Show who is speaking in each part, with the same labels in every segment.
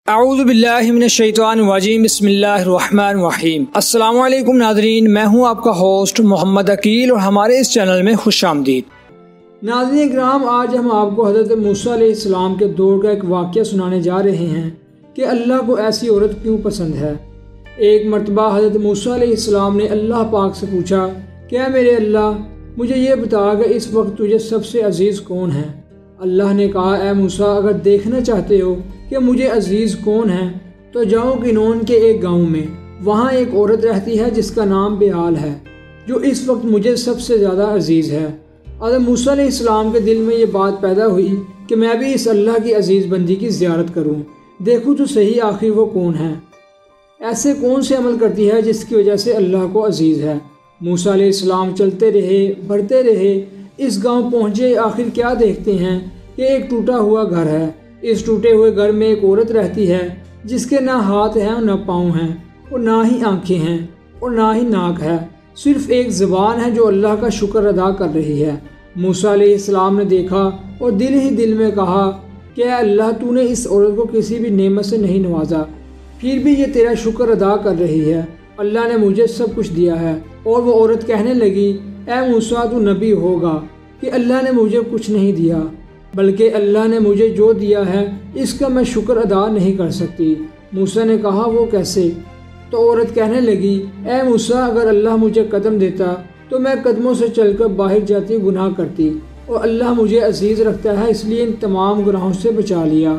Speaker 1: اعوذ باللہ من الشیطان الرجیم بسم اللہ الرحمن الرحیم۔ السلام علیکم ناظرین، میں ہوں آپ کا ہوسٹ محمد عقیل اور ہمارے اس چینل میں خوش آمدید۔ ناظرین کرام، آج ہم آپ کو حضرت موسیٰ علیہ السلام کے دور کا ایک واقعہ سنانے جا رہے ہیں کہ اللہ کو ایسی عورت کیوں پسند ہے۔ ایک مرتبہ حضرت موسیٰ علیہ السلام نے اللہ پاک سے پوچھا کہ اے میرے اللہ، مجھے یہ بتا کہ اس وقت تجھے سب سے عزیز کون ہے۔ اللہ نے کہا، اے موسیٰ، اگر دیکھنا چاہتے ہو کہ مجھے عزیز کون ہے تو جاؤ کنون کے ایک گاؤں میں، وہاں ایک عورت رہتی ہے جس کا نام بلال ہے، جو اس وقت مجھے سب سے زیادہ عزیز ہے۔ حضرت موسیٰ علیہ السلام کے دل میں یہ بات پیدا ہوئی کہ میں بھی اس اللہ کی عزیز بندی کی زیارت کروں، دیکھوں تو صحیح آخر وہ کون ہے، ایسے کون سے عمل کرتی ہے جس کی وجہ سے اللہ کو عزیز ہے۔ موسیٰ علیہ السلام چلتے رہے، بڑھتے رہے، اس گاؤں پہنچے۔ آخر کیا دیکھتے ہیں کہ ایک ٹوٹا ہوا گھر ہے۔ اس ٹوٹے ہوئے گھر میں ایک عورت رہتی ہے جس کے نہ ہاتھ ہیں اور نہ پاؤں ہیں، اور نہ ہی آنکھیں ہیں اور نہ ہی ناک ہے، صرف ایک زبان ہے جو اللہ کا شکر ادا کر رہی ہے۔ موسیٰ علیہ السلام نے دیکھا اور دل ہی دل میں کہا کہ اے اللہ، تو نے اس عورت کو کسی بھی نعمت سے نہیں نوازا، پھر بھی یہ تیرا شکر ادا کر رہی ہے۔ اللہ نے مجھے سب کچھ دیا ہے۔ اور وہ عورت کہنے لگی، اے موسیٰ، تو نبی ہوگا کہ اللہ نے مجھے کچھ نہیں دیا، بلکہ اللہ نے مجھے جو دیا ہے اس کا میں شکر ادا نہیں کر سکتی۔ موسیٰ نے کہا، وہ کیسے؟ تو عورت کہنے لگی، اے موسیٰ، اگر اللہ مجھے قدم دیتا تو میں قدموں سے چل کر باہر جاتی گناہ کرتی، اور اللہ مجھے عزیز رکھتا ہے اس لیے ان تمام گناہوں سے بچا لیا۔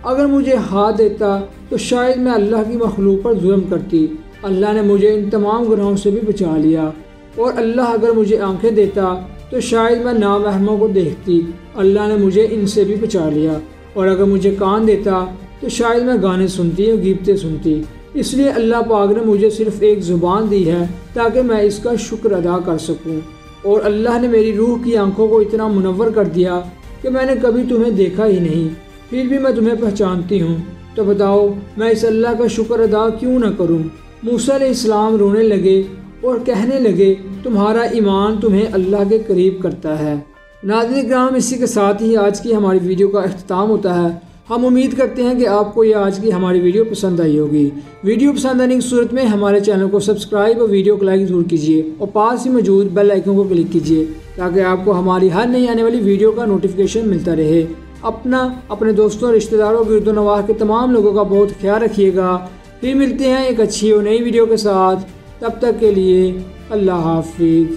Speaker 1: اگر مجھے ہاتھ دیتا تو شاید میں اللہ کی مخلوق پر ظلم کرتی، اللہ نے مجھے ان تمام گناہوں سے بھی بچا لیا۔ اور اللہ اگر مجھے آنکھیں دیتا تو شاید میں نامحرموں کو دیکھتی، اللہ نے مجھے ان سے بھی بچا لیا۔ اور اگر مجھے کان دیتا تو شاید میں گانے سنتی اور گیتیں سنتی، اس لیے اللہ پاک نے مجھے صرف ایک زبان دی ہے تاکہ میں اس کا شکر ادا کر سکوں۔ اور اللہ نے میری روح کی آنکھوں کو اتنا منور کر دیا کہ میں نے کبھی تمہیں دیکھا ہی نہیں، پھر بھی میں تمہیں پہچانتی ہوں، تو بتاؤ میں اس اللہ کا شکر ادا کیوں نہ کروں۔ موسیٰ علیہ السلام رونے لگے اور کہنے لگے، تمہارا ایمان تمہیں اللہ کے قریب کرتا ہے۔ ناظرین کرام، اسی کے ساتھ ہی آج کی ہماری ویڈیو کا اختتام ہوتا ہے۔ ہم امید کرتے ہیں کہ آپ کو یہ آج کی ہماری ویڈیو پسند آئی ہوگی۔ ویڈیو پسند آنے کی صورت میں ہمارے چینل کو سبسکرائب اور ویڈیو کو لائک ضرور کیجیے، اور پاس ہی موجود بیل آئیکن کو کلک کیجیے تاکہ آپ کو ہماری ہر نئی آنے والی ویڈیو کا نوٹیفیکیشن ملتا رہے۔ اپنے دوستوں، رشتہ داروں، گرد و نواح کے تمام لوگوں کا بہت خیال رکھیے گا۔ پھر ملتے ہیں ایک اچھی اور نئی ویڈیو کے ساتھ، تب تک کے لیے اللہ حافظ۔